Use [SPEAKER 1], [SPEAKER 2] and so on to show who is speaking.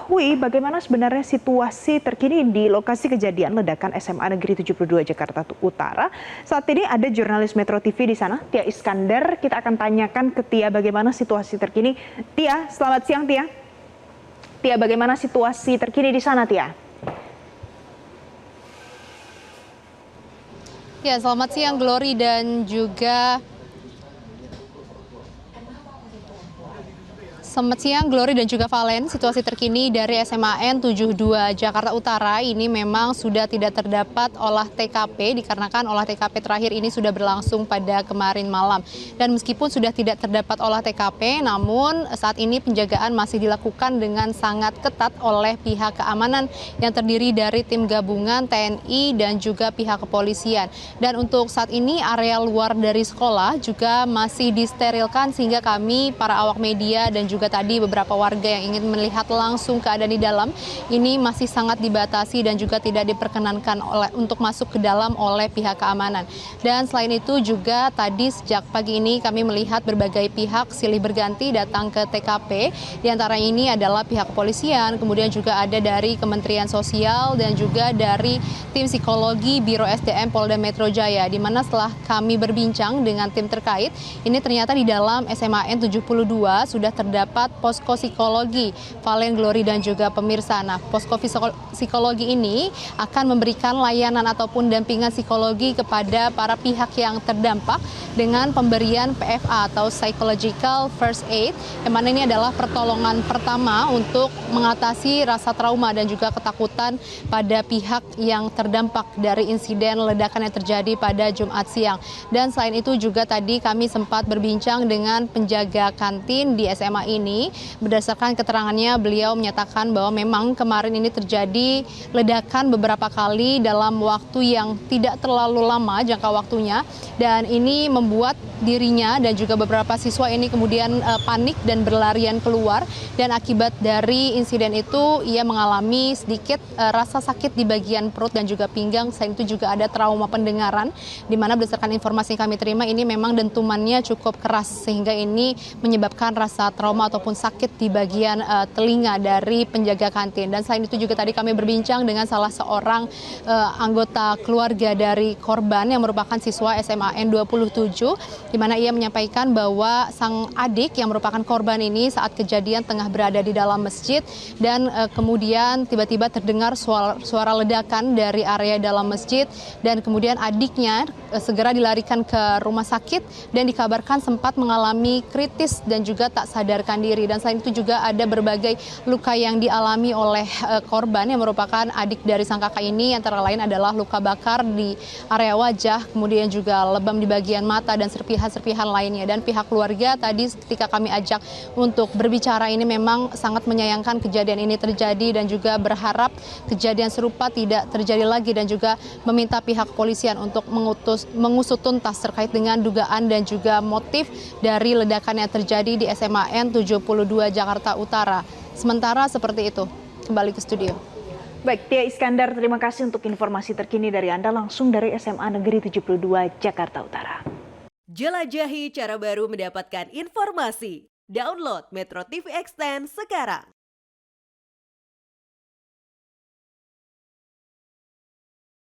[SPEAKER 1] mengetahui bagaimana sebenarnya situasi terkini di lokasi kejadian ledakan SMA Negeri 72 Jakarta Utara. Saat ini ada jurnalis Metro TV di sana, Tia Iskandar. Kita akan tanyakan ke Tia bagaimana situasi terkini. Tia, selamat siang Tia. Tia, bagaimana situasi terkini di sana Tia?
[SPEAKER 2] Ya, selamat siang Glory dan juga Valen. Situasi terkini dari SMAN 72 Jakarta Utara ini memang sudah tidak terdapat olah TKP dikarenakan olah TKP terakhir ini sudah berlangsung pada kemarin malam. Dan meskipun sudah tidak terdapat olah TKP, namun saat ini penjagaan masih dilakukan dengan sangat ketat oleh pihak keamanan yang terdiri dari tim gabungan TNI dan juga pihak kepolisian. Dan untuk saat ini area luar dari sekolah juga masih disterilkan sehingga kami para awak media dan juga tadi beberapa warga yang ingin melihat langsung keadaan di dalam ini masih sangat dibatasi dan juga tidak diperkenankan untuk masuk ke dalam oleh pihak keamanan. Dan selain itu juga tadi sejak pagi ini kami melihat berbagai pihak silih berganti datang ke TKP. Di antara ini adalah pihak kepolisian, kemudian juga ada dari Kementerian Sosial dan juga dari tim psikologi Biro SDM Polda Metro Jaya. Di mana setelah kami berbincang dengan tim terkait, ini ternyata di dalam SMAN 72 sudah terdapat posko psikologi, Valen, Glory dan juga pemirsa. Nah, posko psikologi ini akan memberikan layanan ataupun dampingan psikologi kepada para pihak yang terdampak dengan pemberian PFA atau Psychological First Aid, yang mana ini adalah pertolongan pertama untuk mengatasi rasa trauma dan juga ketakutan pada pihak yang terdampak dari insiden ledakan yang terjadi pada Jumat siang. Dan selain itu juga tadi kami sempat berbincang dengan penjaga kantin di SMA ini. Berdasarkan keterangannya, beliau menyatakan bahwa memang kemarin ini terjadi ledakan beberapa kali dalam waktu yang tidak terlalu lama jangka waktunya, dan ini membuat dirinya dan juga beberapa siswa ini kemudian panik dan berlarian keluar, dan akibat dari insiden itu ia mengalami sedikit rasa sakit di bagian perut dan juga pinggang. Selain itu juga ada trauma pendengaran, di mana berdasarkan informasi yang kami terima ini memang dentumannya cukup keras sehingga ini menyebabkan rasa trauma ataupun sakit di bagian telinga dari penjaga kantin. Dan selain itu juga tadi kami berbincang dengan salah seorang anggota keluarga dari korban yang merupakan siswa SMAN 27, di mana ia menyampaikan bahwa sang adik yang merupakan korban ini saat kejadian tengah berada di dalam masjid dan kemudian tiba-tiba terdengar suara ledakan dari area dalam masjid, dan kemudian adiknya segera dilarikan ke rumah sakit dan dikabarkan sempat mengalami kritis dan juga tak sadarkan diri. Dan selain itu juga ada berbagai luka yang dialami oleh korban yang merupakan adik dari sang kakak ini, antara lain adalah luka bakar di area wajah, kemudian juga lebam di bagian mata dan serpihan-serpihan lainnya. Dan pihak keluarga tadi ketika kami ajak untuk berbicara ini memang sangat menyayangkan kejadian ini terjadi dan juga berharap kejadian serupa tidak terjadi lagi, dan juga meminta pihak kepolisian untuk mengusut tuntas terkait dengan dugaan dan juga motif dari ledakan yang terjadi di SMAN 72 Jakarta Utara. Sementara seperti itu. Kembali ke studio.
[SPEAKER 1] Baik, Tia Iskandar, terima kasih untuk informasi terkini dari Anda langsung dari SMA Negeri 72 Jakarta Utara.
[SPEAKER 3] Jelajahi cara baru mendapatkan informasi. Download Metro TV Extend sekarang.